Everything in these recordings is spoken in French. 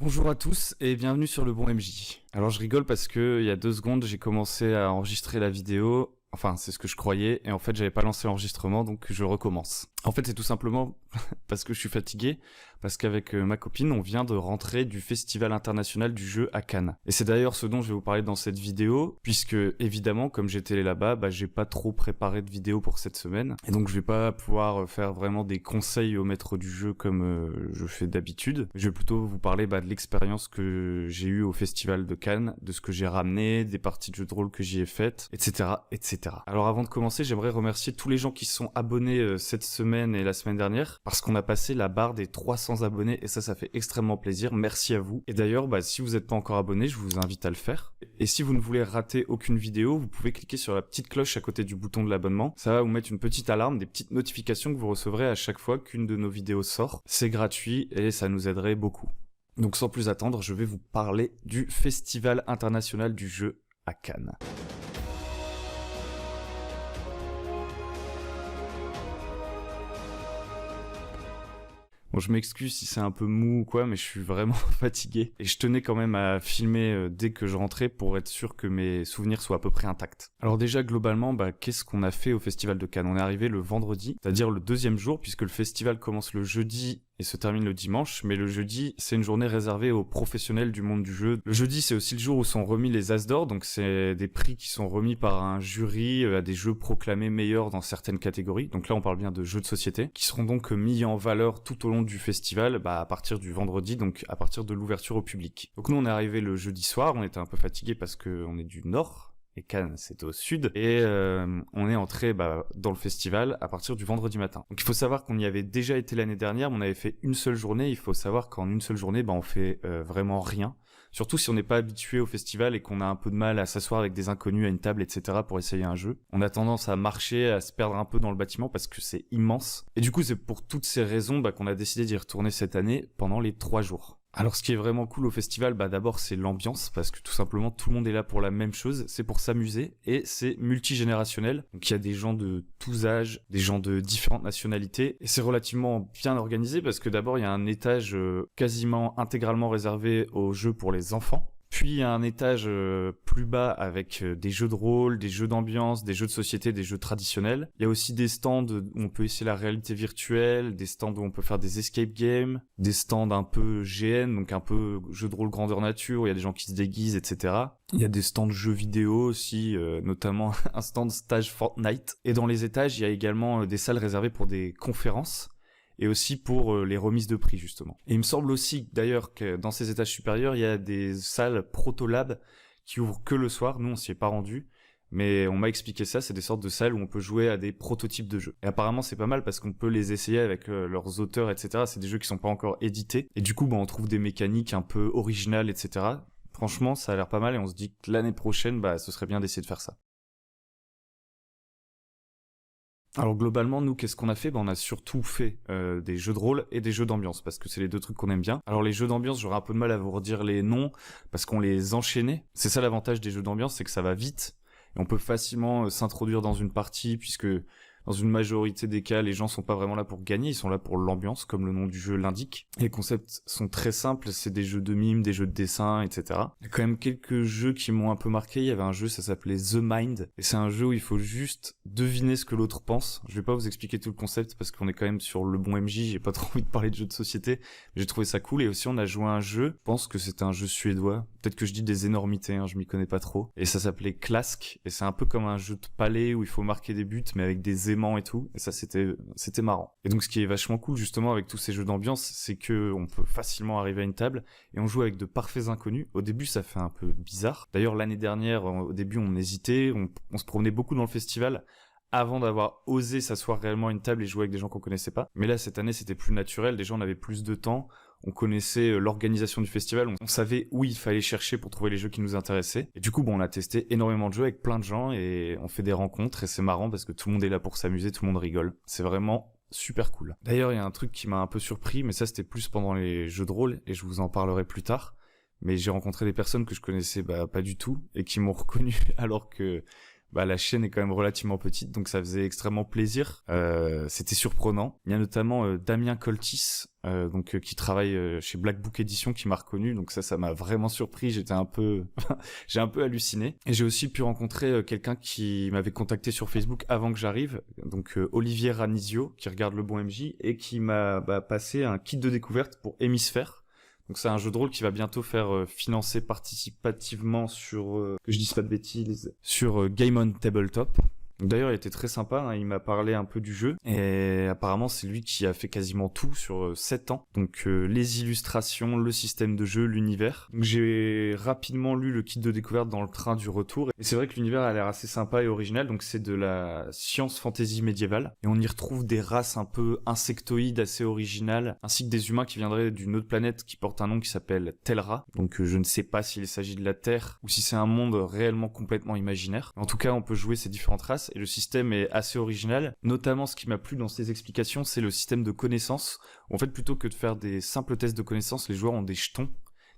Bonjour à tous et bienvenue sur le bon MJ. Alors je rigole parce que il y a 2 secondes j'ai commencé à enregistrer la vidéo, enfin c'est ce que je croyais, et en fait j'avais pas lancé l'enregistrement donc je recommence. En fait c'est tout simplement parce que je suis fatigué, parce qu'avec ma copine on vient de rentrer du Festival international du jeu à Cannes. Et c'est d'ailleurs ce dont je vais vous parler dans cette vidéo, puisque évidemment comme j'étais là-bas, j'ai pas trop préparé de vidéo pour cette semaine, et donc je vais pas pouvoir faire vraiment des conseils au maître du jeu comme je fais d'habitude. Je vais plutôt vous parler de l'expérience que j'ai eue au Festival de Cannes, de ce que j'ai ramené, des parties de jeux de rôle que j'y ai faites, etc., etc. Alors avant de commencer, j'aimerais remercier tous les gens qui sont abonnés cette semaine et la semaine dernière, parce qu'on a passé la barre des 300 abonnés, et ça fait extrêmement plaisir. Merci à vous. Et d'ailleurs, si vous n'êtes pas encore abonné, je vous invite à le faire. Et si vous ne voulez rater aucune vidéo, vous pouvez cliquer sur la petite cloche à côté du bouton de l'abonnement. Ça va vous mettre une petite alarme, des petites notifications que vous recevrez à chaque fois qu'une de nos vidéos sort. C'est gratuit et ça nous aiderait beaucoup. Donc sans plus attendre, je vais vous parler du Festival international du jeu à Cannes. Bon, je m'excuse si c'est un peu mou ou quoi, mais je suis vraiment fatigué. Et je tenais quand même à filmer dès que je rentrais pour être sûr que mes souvenirs soient à peu près intacts. Alors déjà, globalement, qu'est-ce qu'on a fait au Festival de Cannes ? On est arrivé le vendredi, c'est-à-dire le 2e jour, puisque le festival commence le jeudi et se termine le dimanche, mais le jeudi, c'est une journée réservée aux professionnels du monde du jeu. Le jeudi, c'est aussi le jour où sont remis les As d'or, donc c'est des prix qui sont remis par un jury à des jeux proclamés meilleurs dans certaines catégories. Donc là, on parle bien de jeux de société, qui seront donc mis en valeur tout au long du festival, à partir du vendredi, donc à partir de l'ouverture au public. Donc nous, on est arrivé le jeudi soir, on était un peu fatigués parce qu'on est du nord, et Cannes c'est au sud, et on est entré dans le festival à partir du vendredi matin. Donc il faut savoir qu'on y avait déjà été l'année dernière, mais on avait fait une seule journée. Il faut savoir qu'en une seule journée, on fait vraiment rien. Surtout si on n'est pas habitué au festival et qu'on a un peu de mal à s'asseoir avec des inconnus à une table, etc. pour essayer un jeu. On a tendance à marcher, à se perdre un peu dans le bâtiment parce que c'est immense. Et du coup, c'est pour toutes ces raisons qu'on a décidé d'y retourner cette année pendant les 3 jours. Alors ce qui est vraiment cool au festival, d'abord c'est l'ambiance, parce que tout simplement tout le monde est là pour la même chose, c'est pour s'amuser, et c'est multigénérationnel. Donc il y a des gens de tous âges, des gens de différentes nationalités, et c'est relativement bien organisé parce que d'abord il y a un étage quasiment intégralement réservé aux jeux pour les enfants. Puis il y a un étage plus bas avec des jeux de rôle, des jeux d'ambiance, des jeux de société, des jeux traditionnels. Il y a aussi des stands où on peut essayer la réalité virtuelle, des stands où on peut faire des escape games, des stands un peu GN, donc un peu jeux de rôle grandeur nature, où il y a des gens qui se déguisent, etc. Il y a des stands jeux vidéo aussi, notamment un stand stage Fortnite. Et dans les étages, il y a également des salles réservées pour des conférences, et aussi pour les remises de prix, justement. Et il me semble aussi, d'ailleurs, que dans ces étages supérieurs, il y a des salles Protolab qui ouvrent que le soir. Nous, on s'y est pas rendu, mais on m'a expliqué ça. C'est des sortes de salles où on peut jouer à des prototypes de jeux. Et apparemment, c'est pas mal parce qu'on peut les essayer avec leurs auteurs, etc. C'est des jeux qui sont pas encore édités. Et du coup, on trouve des mécaniques un peu originales, etc. Franchement, ça a l'air pas mal et on se dit que l'année prochaine, ce serait bien d'essayer de faire ça. Alors globalement, nous, qu'est-ce qu'on a fait ? On a surtout fait des jeux de rôle et des jeux d'ambiance, parce que c'est les 2 trucs qu'on aime bien. Alors les jeux d'ambiance, j'aurais un peu de mal à vous redire les noms, parce qu'on les enchaînait. C'est ça l'avantage des jeux d'ambiance, c'est que ça va vite, et on peut facilement s'introduire dans une partie, puisque dans une majorité des cas, les gens sont pas vraiment là pour gagner, ils sont là pour l'ambiance, comme le nom du jeu l'indique. Les concepts sont très simples, c'est des jeux de mime, des jeux de dessin, etc. Il y a quand même quelques jeux qui m'ont un peu marqué. Il y avait un jeu, ça s'appelait The Mind, et c'est un jeu où il faut juste deviner ce que l'autre pense. Je vais pas vous expliquer tout le concept, parce qu'on est quand même sur le bon MJ, j'ai pas trop envie de parler de jeux de société, mais j'ai trouvé ça cool. Et aussi, on a joué à un jeu, je pense que c'était un jeu suédois, peut-être que je dis des énormités, je m'y connais pas trop, et ça s'appelait Klask, et c'est un peu comme un jeu de palais où il faut marquer des buts, mais avec des aimants et tout, et ça c'était marrant. Et donc ce qui est vachement cool justement avec tous ces jeux d'ambiance, c'est que on peut facilement arriver à une table et on joue avec de parfaits inconnus. Au début ça fait un peu bizarre. D'ailleurs l'année dernière, au début on hésitait, on se promenait beaucoup dans le festival avant d'avoir osé s'asseoir réellement à une table et jouer avec des gens qu'on connaissait pas. Mais là cette année c'était plus naturel, déjà on avait plus de temps, on connaissait l'organisation du festival, on savait où il fallait chercher pour trouver les jeux qui nous intéressaient. Et du coup, on a testé énormément de jeux avec plein de gens et on fait des rencontres et c'est marrant parce que tout le monde est là pour s'amuser, tout le monde rigole. C'est vraiment super cool. D'ailleurs, il y a un truc qui m'a un peu surpris, mais ça c'était plus pendant les jeux de rôle et je vous en parlerai plus tard. Mais j'ai rencontré des personnes que je connaissais pas du tout et qui m'ont reconnu alors que la chaîne est quand même relativement petite, donc ça faisait extrêmement plaisir. C'était surprenant. Il y a notamment Damien Coltis, qui travaille chez Black Book Edition, qui m'a reconnu, donc ça m'a vraiment surpris. J'ai un peu halluciné. Et j'ai aussi pu rencontrer quelqu'un qui m'avait contacté sur Facebook avant que j'arrive, donc Olivier Ranizio, qui regarde Le Bon MJ, et qui m'a passé un kit de découverte pour Hémisphère. Donc c'est un jeu de rôle qui va bientôt faire financer participativement sur, que je dise pas de bêtises, sur Game on Tabletop. D'ailleurs, il était très sympa, hein, il m'a parlé un peu du jeu, et apparemment c'est lui qui a fait quasiment tout sur 7 ans. Donc les illustrations, le système de jeu, l'univers. Donc j'ai rapidement lu le kit de découverte dans le train du retour, et c'est vrai que l'univers a l'air assez sympa et original, donc c'est de la science fantasy médiévale, et on y retrouve des races un peu insectoïdes assez originales, ainsi que des humains qui viendraient d'une autre planète qui porte un nom qui s'appelle Telra. Donc je ne sais pas s'il s'agit de la Terre, ou si c'est un monde réellement complètement imaginaire. En tout cas, on peut jouer ces différentes races, et le système est assez original. Notamment, ce qui m'a plu dans ces explications, c'est le système de connaissances. En fait, plutôt que de faire des simples tests de connaissances, les joueurs ont des jetons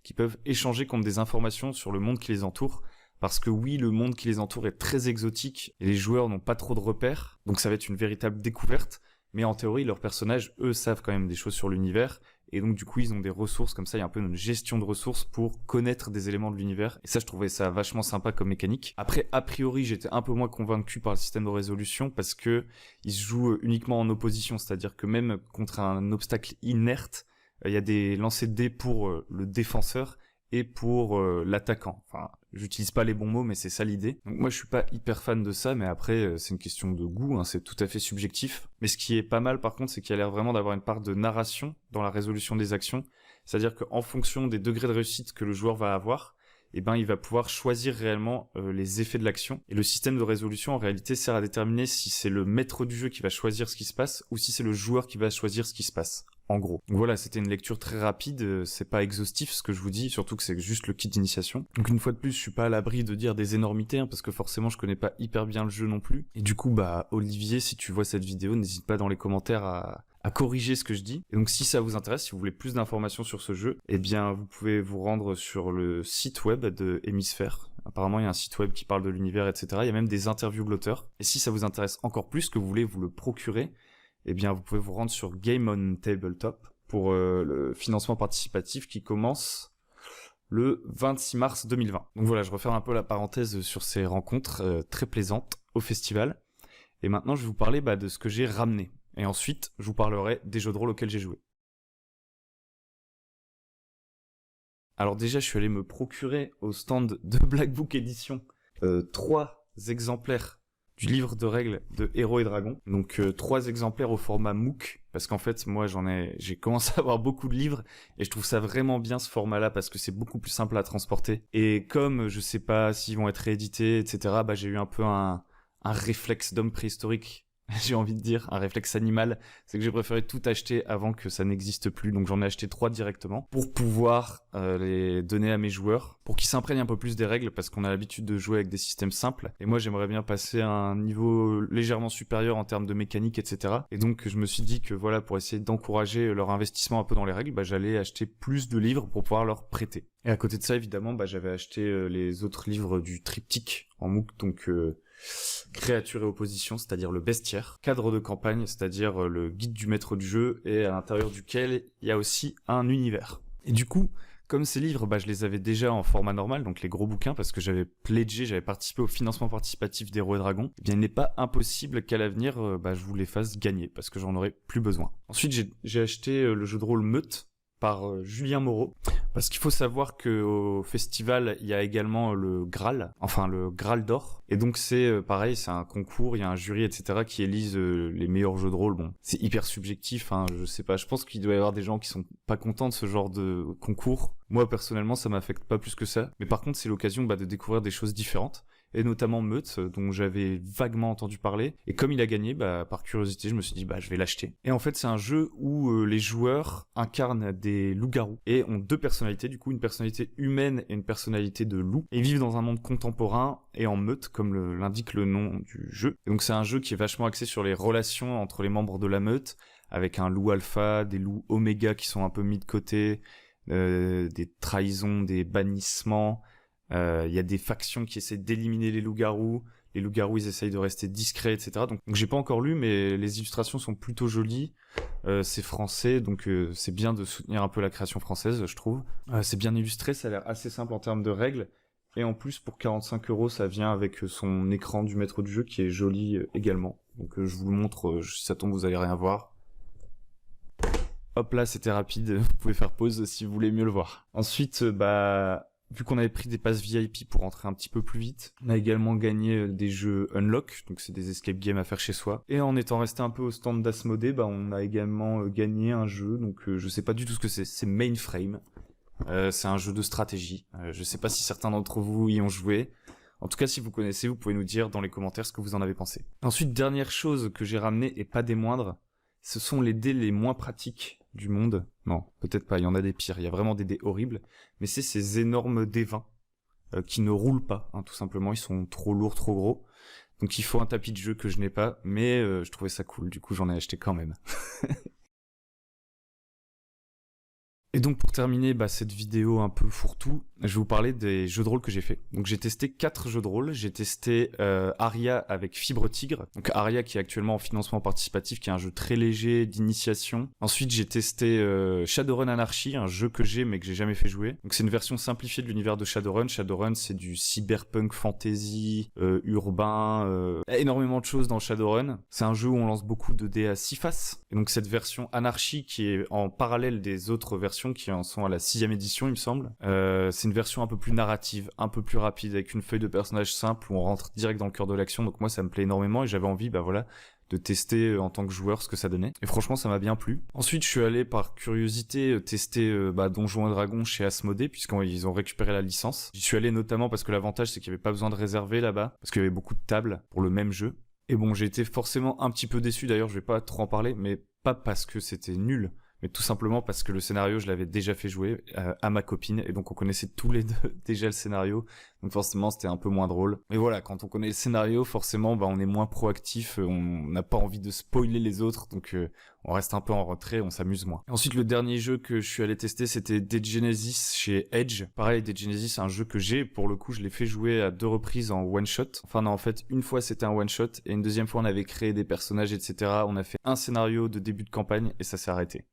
qui peuvent échanger contre des informations sur le monde qui les entoure. Parce que oui, le monde qui les entoure est très exotique et les joueurs n'ont pas trop de repères. Donc ça va être une véritable découverte. Mais en théorie, leurs personnages, eux, savent quand même des choses sur l'univers. Et donc, du coup, ils ont des ressources comme ça. Il y a un peu une gestion de ressources pour connaître des éléments de l'univers. Et ça, je trouvais ça vachement sympa comme mécanique. Après, a priori, j'étais un peu moins convaincu par le système de résolution parce que il se joue uniquement en opposition. C'est-à-dire que même contre un obstacle inerte, il y a des lancers de dés pour le défenseur et pour l'attaquant. Enfin, j'utilise pas les bons mots, mais c'est ça l'idée. Donc moi, je suis pas hyper fan de ça, mais après, c'est une question de goût, hein, c'est tout à fait subjectif. Mais ce qui est pas mal, par contre, c'est qu'il y a l'air vraiment d'avoir une part de narration dans la résolution des actions. C'est-à-dire qu'en fonction des degrés de réussite que le joueur va avoir, eh ben, il va pouvoir choisir réellement les effets de l'action. Et le système de résolution, en réalité, sert à déterminer si c'est le maître du jeu qui va choisir ce qui se passe ou si c'est le joueur qui va choisir ce qui se passe. En gros. Donc voilà, c'était une lecture très rapide, c'est pas exhaustif ce que je vous dis, surtout que c'est juste le kit d'initiation. Donc une fois de plus, je suis pas à l'abri de dire des énormités, hein, parce que forcément je connais pas hyper bien le jeu non plus. Et du coup, Olivier, si tu vois cette vidéo, n'hésite pas dans les commentaires à corriger ce que je dis. Et donc si ça vous intéresse, si vous voulez plus d'informations sur ce jeu, eh bien vous pouvez vous rendre sur le site web de Hémisphère. Apparemment, il y a un site web qui parle de l'univers, etc. Il y a même des interviews de l'auteur. Et si ça vous intéresse encore plus, que vous voulez vous le procurer, eh bien, vous pouvez vous rendre sur Game on Tabletop pour le financement participatif qui commence le 26 mars 2020. Donc voilà, je referme un peu la parenthèse sur ces rencontres très plaisantes au festival. Et maintenant, je vais vous parler de ce que j'ai ramené. Et ensuite, je vous parlerai des jeux de rôle auxquels j'ai joué. Alors déjà, je suis allé me procurer au stand de Black Book Edition 3 exemplaires du livre de règles de Héros et Dragons. Donc 3 exemplaires au format MOOC, parce qu'en fait moi j'ai commencé à avoir beaucoup de livres et je trouve ça vraiment bien ce format-là parce que c'est beaucoup plus simple à transporter. Et comme je sais pas s'ils vont être réédités, etc., j'ai eu un peu un réflexe d'homme préhistorique. J'ai envie de dire, un réflexe animal, c'est que j'ai préféré tout acheter avant que ça n'existe plus, donc j'en ai acheté 3 directement, pour pouvoir les donner à mes joueurs, pour qu'ils s'imprègnent un peu plus des règles, parce qu'on a l'habitude de jouer avec des systèmes simples, et moi j'aimerais bien passer à un niveau légèrement supérieur en termes de mécanique, etc. Et donc je me suis dit que voilà, pour essayer d'encourager leur investissement un peu dans les règles, j'allais acheter plus de livres pour pouvoir leur prêter. Et à côté de ça, évidemment, j'avais acheté les autres livres du triptyque en MOOC, donc Créature et opposition, c'est-à-dire le bestiaire, cadre de campagne, c'est-à-dire le guide du maître du jeu, et à l'intérieur duquel il y a aussi un univers. Et du coup, comme ces livres, je les avais déjà en format normal, donc les gros bouquins, parce que j'avais pledgé, j'avais participé au financement participatif d'Héros et Dragons, eh bien il n'est pas impossible qu'à l'avenir, je vous les fasse gagner, parce que j'en aurai plus besoin. Ensuite, j'ai acheté le jeu de rôle Meute, par Julien Moreau, parce qu'il faut savoir qu'au festival il y a également le Graal, enfin le Graal d'or, et donc c'est pareil, c'est un concours, il y a un jury, etc. qui élise les meilleurs jeux de rôle. Bon, c'est hyper subjectif, hein, je sais pas, je pense qu'il doit y avoir des gens qui sont pas contents de ce genre de concours. Moi personnellement ça m'affecte pas plus que ça, mais par contre c'est l'occasion de découvrir des choses différentes, et notamment Meute, dont j'avais vaguement entendu parler, et comme il a gagné, par curiosité, je me suis dit, je vais l'acheter. Et en fait, c'est un jeu où les joueurs incarnent des loups-garous, et ont 2 personnalités, du coup, une personnalité humaine et une personnalité de loup, et vivent dans un monde contemporain, et en meute, comme l'indique le nom du jeu. Et donc c'est un jeu qui est vachement axé sur les relations entre les membres de la meute, avec un loup alpha, des loups oméga qui sont un peu mis de côté, des trahisons, des bannissements. Il y a des factions qui essaient d'éliminer les loups-garous, les loups-garous ils essayent de rester discrets, etc. Donc j'ai pas encore lu, mais les illustrations sont plutôt jolies. C'est français, donc c'est bien de soutenir un peu la création française, je trouve. C'est bien illustré, ça a l'air assez simple en termes de règles. Et en plus, pour 45 €, ça vient avec son écran du maître du jeu qui est joli également. Donc je vous le montre, si ça tombe, vous allez rien voir. Hop là, c'était rapide, vous pouvez faire pause si vous voulez mieux le voir. Ensuite, vu qu'on avait pris des passes VIP pour rentrer un petit peu plus vite, on a également gagné des jeux Unlock, donc c'est des escape games à faire chez soi. Et en étant resté un peu au stand d'Asmodée, on a également gagné un jeu, donc je sais pas du tout ce que c'est Mainframe. C'est un jeu de stratégie. Je sais pas si certains d'entre vous y ont joué. En tout cas, si vous connaissez, vous pouvez nous dire dans les commentaires ce que vous en avez pensé. Ensuite, dernière chose que j'ai ramenée, et pas des moindres, ce sont les dés les moins pratiques du monde. Non, peut-être pas, il y en a des pires, il y a vraiment des dés horribles, mais c'est ces énormes dés 20 qui ne roulent pas, tout simplement, ils sont trop lourds, trop gros. Donc il faut un tapis de jeu que je n'ai pas, mais je trouvais ça cool, du coup j'en ai acheté quand même. Et donc pour terminer cette vidéo un peu fourre-tout, je vais vous parler des jeux de rôle que j'ai fait. Donc j'ai testé 4 jeux de rôle. J'ai testé Aria avec Fibre Tigre. Donc Aria qui est actuellement en financement participatif, qui est un jeu très léger d'initiation. Ensuite j'ai testé Shadowrun Anarchy, un jeu que j'ai mais que j'ai jamais fait jouer. Donc c'est une version simplifiée de l'univers de Shadowrun. Shadowrun c'est du cyberpunk fantasy, urbain, énormément de choses dans Shadowrun. C'est un jeu où on lance beaucoup de dés à 6 faces. Et donc cette version Anarchy qui est en parallèle des autres versions qui en sont à la 6e édition, il me semble. C'est une version un peu plus narrative, un peu plus rapide, avec une feuille de personnage simple où on rentre direct dans le cœur de l'action. Donc moi, ça me plaît énormément et j'avais envie, de tester en tant que joueur ce que ça donnait. Et franchement, ça m'a bien plu. Ensuite, je suis allé par curiosité tester Donjons et Dragons chez Asmodée, puisqu'ils ont récupéré la licence. J'y suis allé notamment parce que l'avantage, c'est qu'il n'y avait pas besoin de réserver là-bas, parce qu'il y avait beaucoup de tables pour le même jeu. Et bon, j'ai été forcément un petit peu déçu, d'ailleurs, je vais pas trop en parler, mais pas parce que c'était nul, mais tout simplement parce que le scénario, je l'avais déjà fait jouer à ma copine, et donc on connaissait tous les deux déjà le scénario, donc forcément c'était un peu moins drôle. Mais voilà, quand on connaît le scénario, forcément on est moins proactif, on n'a pas envie de spoiler les autres, donc on reste un peu en retrait, on s'amuse moins. Et ensuite le dernier jeu que je suis allé tester, c'était Dead Genesis chez Edge. Pareil, Dead Genesis c'est un jeu que j'ai, pour le coup je l'ai fait jouer à 2 reprises en one shot. Enfin non, en fait une fois c'était un one shot, et une deuxième fois on avait créé des personnages, etc. On a fait un scénario de début de campagne, et ça s'est arrêté.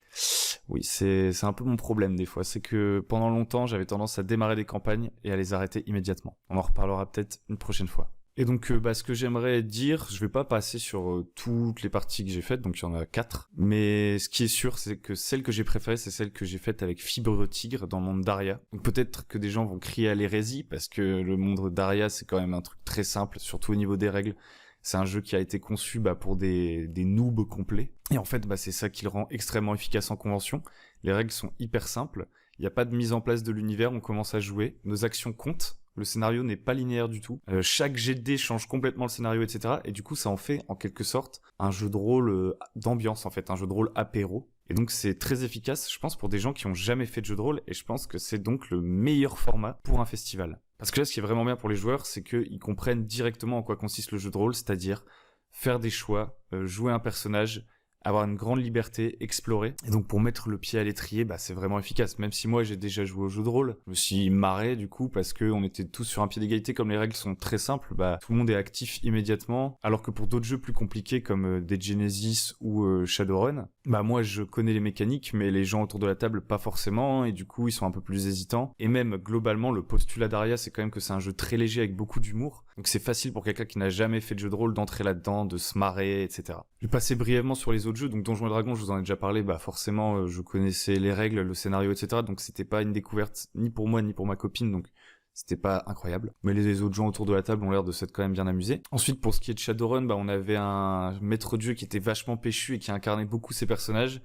Oui, c'est un peu mon problème des fois, c'est que pendant longtemps j'avais tendance à démarrer des campagnes et à les arrêter immédiatement. On en reparlera peut-être une prochaine fois. Et donc ce que j'aimerais dire, je vais pas passer sur toutes les parties que j'ai faites, donc il y en a 4, mais ce qui est sûr c'est que celle que j'ai préférée, c'est celle que j'ai faite avec Fibre Tigre dans le monde d'Aria. Donc peut-être que des gens vont crier à l'hérésie, parce que le monde d'Aria c'est quand même un truc très simple, surtout au niveau des règles. C'est un jeu qui a été conçu pour des noobs complets. Et en fait, c'est ça qui le rend extrêmement efficace en convention. Les règles sont hyper simples. Il n'y a pas de mise en place de l'univers, on commence à jouer. Nos actions comptent. Le scénario n'est pas linéaire du tout. Chaque jet de dés change complètement le scénario, etc. Et du coup, ça en fait, en quelque sorte, un jeu de rôle d'ambiance, en fait. Un jeu de rôle apéro. Et donc, c'est très efficace, je pense, pour des gens qui ont jamais fait de jeu de rôle. Et je pense que c'est donc le meilleur format pour un festival. Parce que là, ce qui est vraiment bien pour les joueurs, c'est qu'ils comprennent directement en quoi consiste le jeu de rôle, c'est-à-dire faire des choix, jouer un personnage, avoir une grande liberté, explorer. Et donc pour mettre le pied à l'étrier, c'est vraiment efficace. Même si moi j'ai déjà joué au jeu de rôle, je me suis marré du coup parce que on était tous sur un pied d'égalité, comme les règles sont très simples, tout le monde est actif immédiatement. Alors que pour d'autres jeux plus compliqués comme Dead Genesis ou Shadowrun, moi je connais les mécaniques, mais les gens autour de la table pas forcément, et du coup ils sont un peu plus hésitants. Et même globalement, le postulat d'Aria, c'est quand même que c'est un jeu très léger avec beaucoup d'humour. Donc c'est facile pour quelqu'un qui n'a jamais fait de jeu de rôle d'entrer là-dedans, de se marrer, etc. Je vais passer brièvement sur les autres jeux. Donc Donjons et Dragons, je vous en ai déjà parlé, forcément je connaissais les règles, le scénario, etc. Donc c'était pas une découverte ni pour moi ni pour ma copine, donc c'était pas incroyable. Mais les autres gens autour de la table ont l'air de s'être quand même bien amusés. Ensuite, pour ce qui est de Shadowrun, on avait un maître de jeu qui était vachement péchu et qui incarnait beaucoup ses personnages.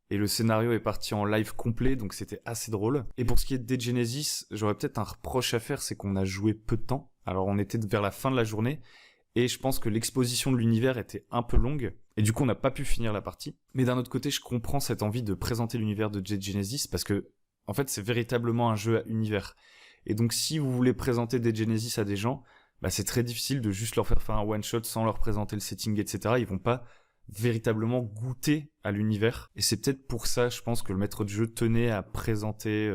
Et le scénario est parti en live complet, donc c'était assez drôle. Et pour ce qui est de Dead Genesis, j'aurais peut-être un reproche à faire, c'est qu'on a joué peu de temps. Alors on était vers la fin de la journée, et je pense que l'exposition de l'univers était un peu longue, et du coup on n'a pas pu finir la partie. Mais d'un autre côté, je comprends cette envie de présenter l'univers de Dead Genesis, parce que, en fait, c'est véritablement un jeu à univers. Et donc si vous voulez présenter Dead Genesis à des gens, c'est très difficile de juste leur faire un one-shot sans leur présenter le setting, etc. Ils vont pas véritablement goûter à l'univers. Et c'est peut-être pour ça, je pense, que le maître de jeu tenait à présenter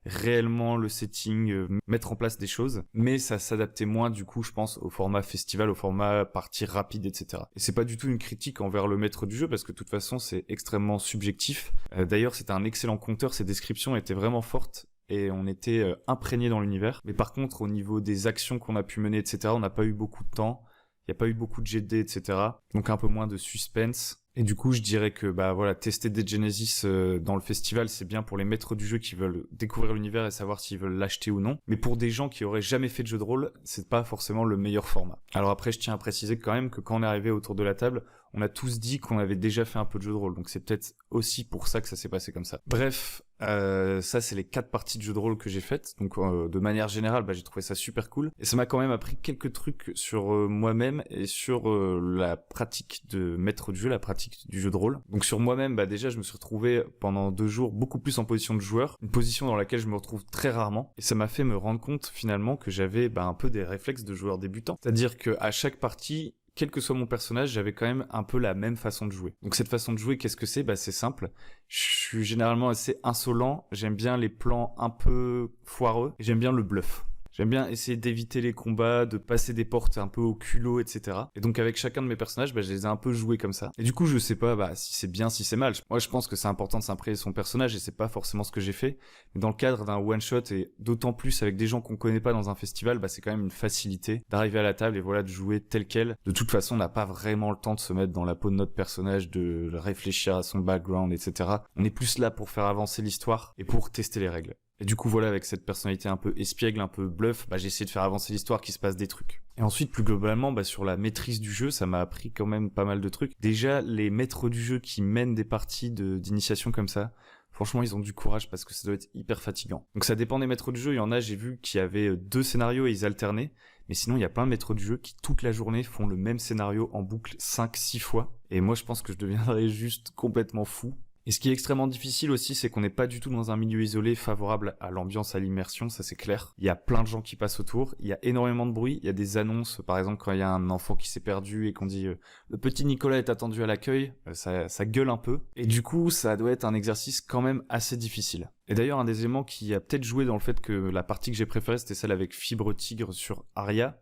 réellement le setting, mettre en place des choses, mais ça s'adaptait moins du coup je pense au format festival, au format partie rapide, etc. Et c'est pas du tout une critique envers le maître du jeu parce que de toute façon c'est extrêmement subjectif. D'ailleurs c'était un excellent conteur, ses descriptions étaient vraiment fortes et on était imprégné dans l'univers. Mais par contre au niveau des actions qu'on a pu mener, etc., on n'a pas eu beaucoup de temps, il n'y a pas eu beaucoup de jet de dés, etc. Donc un peu moins de suspense. Et du coup, je dirais que tester Dead Genesis dans le festival, c'est bien pour les maîtres du jeu qui veulent découvrir l'univers et savoir s'ils veulent l'acheter ou non. Mais pour des gens qui auraient jamais fait de jeu de rôle, c'est pas forcément le meilleur format. Alors après, je tiens à préciser quand même que quand on est arrivé autour de la table, on a tous dit qu'on avait déjà fait un peu de jeu de rôle. Donc c'est peut-être aussi pour ça que ça s'est passé comme ça. Bref, ça c'est les 4 parties de jeu de rôle que j'ai faites. Donc de manière générale, j'ai trouvé ça super cool. Et ça m'a quand même appris quelques trucs sur moi-même et sur la pratique de maître du jeu, la pratique du jeu de rôle. Donc sur moi-même, déjà je me suis retrouvé pendant 2 jours beaucoup plus en position de joueur, une position dans laquelle je me retrouve très rarement. Et ça m'a fait me rendre compte finalement que j'avais un peu des réflexes de joueur débutant. C'est-à-dire que à chaque partie, quel que soit mon personnage, j'avais quand même un peu la même façon de jouer. Donc cette façon de jouer, qu'est-ce que c'est ? C'est simple. Je suis généralement assez insolent, j'aime bien les plans un peu foireux, et j'aime bien le bluff. J'aime bien essayer d'éviter les combats, de passer des portes un peu au culot, etc. Et donc avec chacun de mes personnages, je les ai un peu joués comme ça. Et du coup, je sais pas si c'est bien, si c'est mal. Moi, je pense que c'est important de s'imprégner son personnage et c'est pas forcément ce que j'ai fait. Mais dans le cadre d'un one-shot et d'autant plus avec des gens qu'on connaît pas dans un festival, c'est quand même une facilité d'arriver à la table et de jouer tel quel. De toute façon, on n'a pas vraiment le temps de se mettre dans la peau de notre personnage, de réfléchir à son background, etc. On est plus là pour faire avancer l'histoire et pour tester les règles. Et du coup, avec cette personnalité un peu espiègle, un peu bluff, j'ai essayé de faire avancer l'histoire, qu'il se passe des trucs. Et ensuite, plus globalement, sur la maîtrise du jeu, ça m'a appris quand même pas mal de trucs. Déjà, les maîtres du jeu qui mènent des parties d'initiation comme ça, franchement, ils ont du courage parce que ça doit être hyper fatigant. Donc ça dépend des maîtres du jeu. Il y en a, j'ai vu, qui avaient 2 scénarios et ils alternaient. Mais sinon, il y a plein de maîtres du jeu qui, toute la journée, font le même scénario en boucle 5-6 fois. Et moi, je pense que je deviendrais juste complètement fou. Et ce qui est extrêmement difficile aussi, c'est qu'on n'est pas du tout dans un milieu isolé favorable à l'ambiance, à l'immersion, ça c'est clair. Il y a plein de gens qui passent autour, il y a énormément de bruit, il y a des annonces, par exemple quand il y a un enfant qui s'est perdu et qu'on dit le petit Nicolas est attendu à l'accueil, ça gueule un peu. Et du coup, ça doit être un exercice quand même assez difficile. Et d'ailleurs, un des éléments qui a peut-être joué dans le fait que la partie que j'ai préférée, c'était celle avec Fibre Tigre sur Aria,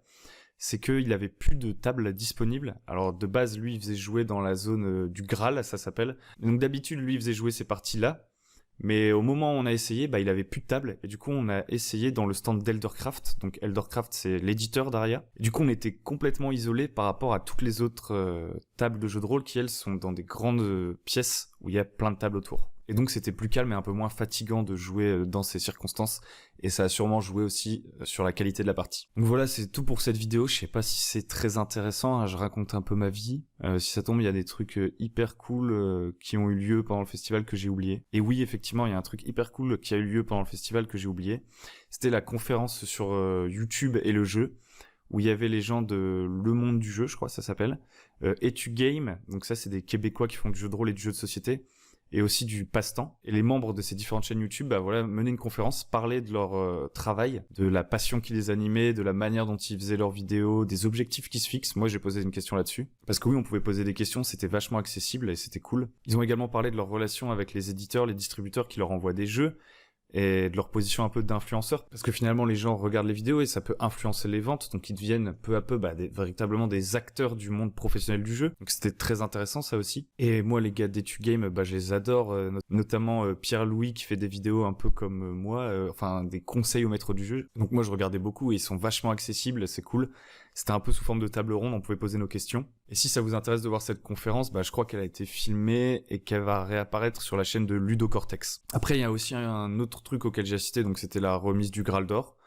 c'est qu'il avait plus de table disponible. Alors de base, lui, il faisait jouer dans la zone du Graal, ça s'appelle. Donc d'habitude, lui, il faisait jouer ces parties-là. Mais au moment où on a essayé, il avait plus de table. Et du coup, on a essayé dans le stand d'Eldercraft. Donc Eldercraft, c'est l'éditeur d'Aria. Et du coup, on était complètement isolé par rapport à toutes les autres tables de jeux de rôle qui, elles, sont dans des grandes pièces où il y a plein de tables autour. Et donc c'était plus calme et un peu moins fatigant de jouer dans ces circonstances, et ça a sûrement joué aussi sur la qualité de la partie. Donc voilà, c'est tout pour cette vidéo. Je sais pas si c'est très intéressant, je raconte un peu ma vie. Si ça tombe, il y a des trucs hyper cool qui ont eu lieu pendant le festival que j'ai oublié. Et oui, effectivement, il y a un truc hyper cool qui a eu lieu pendant le festival que j'ai oublié. C'était la conférence sur YouTube et le jeu, où il y avait les gens de Le Monde du Jeu, je crois que ça s'appelle, Etugame, donc ça c'est des Québécois qui font du jeu de rôle et du jeu de société, et aussi du passe-temps. Et les membres de ces différentes chaînes YouTube, menaient une conférence, parlaient de leur travail, de la passion qui les animait, de la manière dont ils faisaient leurs vidéos, des objectifs qui se fixent. Moi, j'ai posé une question là-dessus. Parce que oui, on pouvait poser des questions, c'était vachement accessible et c'était cool. Ils ont également parlé de leur relation avec les éditeurs, les distributeurs qui leur envoient des jeux, et de leur position un peu d'influenceur, parce que finalement les gens regardent les vidéos et ça peut influencer les ventes, donc ils deviennent peu à peu véritablement des acteurs du monde professionnel du jeu, donc c'était très intéressant ça aussi. Et moi les gars d'EtuGame, je les adore, notamment Pierre-Louis qui fait des vidéos un peu comme moi, des conseils aux maîtres du jeu, donc moi je regardais beaucoup et ils sont vachement accessibles, c'est cool. C'était un peu sous forme de table ronde, on pouvait poser nos questions. Et si ça vous intéresse de voir cette conférence, je crois qu'elle a été filmée et qu'elle va réapparaître sur la chaîne de Ludocortex. Après, il y a aussi un autre truc auquel j'ai assisté, donc c'était la remise du Graal d'Or.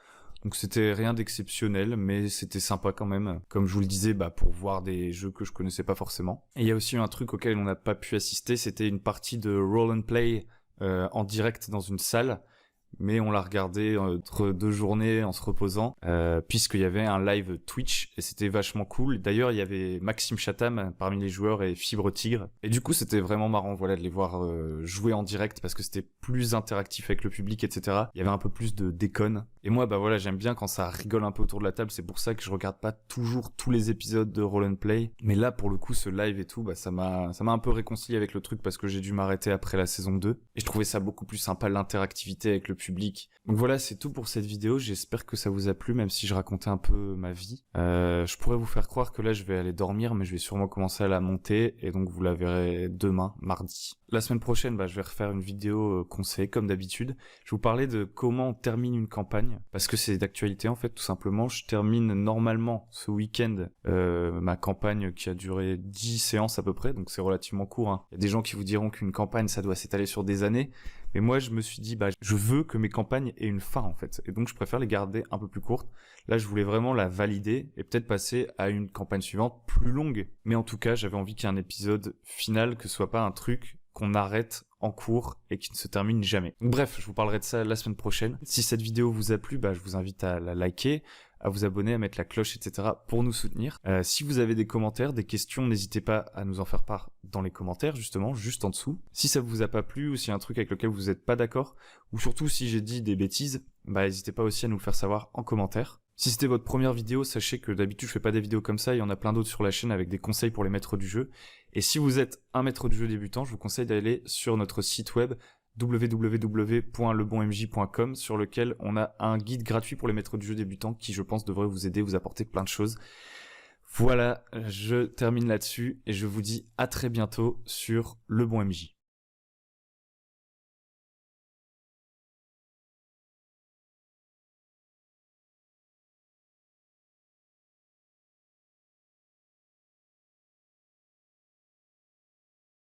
Donc c'était rien d'exceptionnel, mais c'était sympa quand même. Comme je vous le disais, pour voir des jeux que je connaissais pas forcément. Et il y a aussi un truc auquel on n'a pas pu assister, c'était une partie de Roll and Play en direct dans une salle. Mais on l'a regardé entre 2 journées en se reposant, puisqu'il y avait un live Twitch, et c'était vachement cool. D'ailleurs, il y avait Maxime Chatham parmi les joueurs et Fibre Tigre. Et du coup, c'était vraiment marrant, de les voir jouer en direct, parce que c'était plus interactif avec le public, etc. Il y avait un peu plus de déconne. Et moi, bah voilà, j'aime bien quand ça rigole un peu autour de la table, c'est pour ça que je regarde pas toujours tous les épisodes de Roll and Play. Mais là, pour le coup, ce live et tout, bah ça m'a un peu réconcilié avec le truc parce que j'ai dû m'arrêter après la saison 2. Et je trouvais ça beaucoup plus sympa, l'interactivité avec le public. Donc voilà, c'est tout pour cette vidéo. J'espère que ça vous a plu, même si je racontais un peu ma vie. Je pourrais vous faire croire que là, je vais aller dormir, mais je vais sûrement commencer à la monter. Et donc, vous la verrez demain, mardi. La semaine prochaine, bah, je vais refaire une vidéo conseil, comme d'habitude. Je vais vous parler de comment on termine une campagne, parce que c'est d'actualité, en fait, tout simplement. Je termine normalement ce week-end ma campagne qui a duré 10 séances à peu près, donc c'est relativement court, hein. Il y a des gens qui vous diront qu'une campagne, ça doit s'étaler sur des années. Mais moi, je me suis dit, bah, je veux que mes campagnes aient une fin, en fait. Et donc, je préfère les garder un peu plus courtes. Là, je voulais vraiment la valider et peut-être passer à une campagne suivante plus longue. Mais en tout cas, j'avais envie qu'il y ait un épisode final, que ce soit pas un truc qu'on arrête en cours et qui ne se termine jamais. Donc, bref, je vous parlerai de ça la semaine prochaine. Si cette vidéo vous a plu, bah, je vous invite à la liker, à vous abonner, à mettre la cloche, etc. pour nous soutenir. Si vous avez des commentaires, des questions, n'hésitez pas à nous en faire part dans les commentaires, justement, juste en dessous. Si ça vous a pas plu ou s'il y a un truc avec lequel vous n'êtes pas d'accord, ou surtout si j'ai dit des bêtises, bah n'hésitez pas aussi à nous le faire savoir en commentaire. Si c'était votre première vidéo, sachez que d'habitude je fais pas des vidéos comme ça, il y en a plein d'autres sur la chaîne avec des conseils pour les maîtres du jeu. Et si vous êtes un maître du jeu débutant, je vous conseille d'aller sur notre site web www.lebonmj.com sur lequel on a un guide gratuit pour les maîtres du jeu débutants qui, je pense, devrait vous aider, vous apporter plein de choses. Voilà, je termine là-dessus et je vous dis à très bientôt sur Le Bon MJ.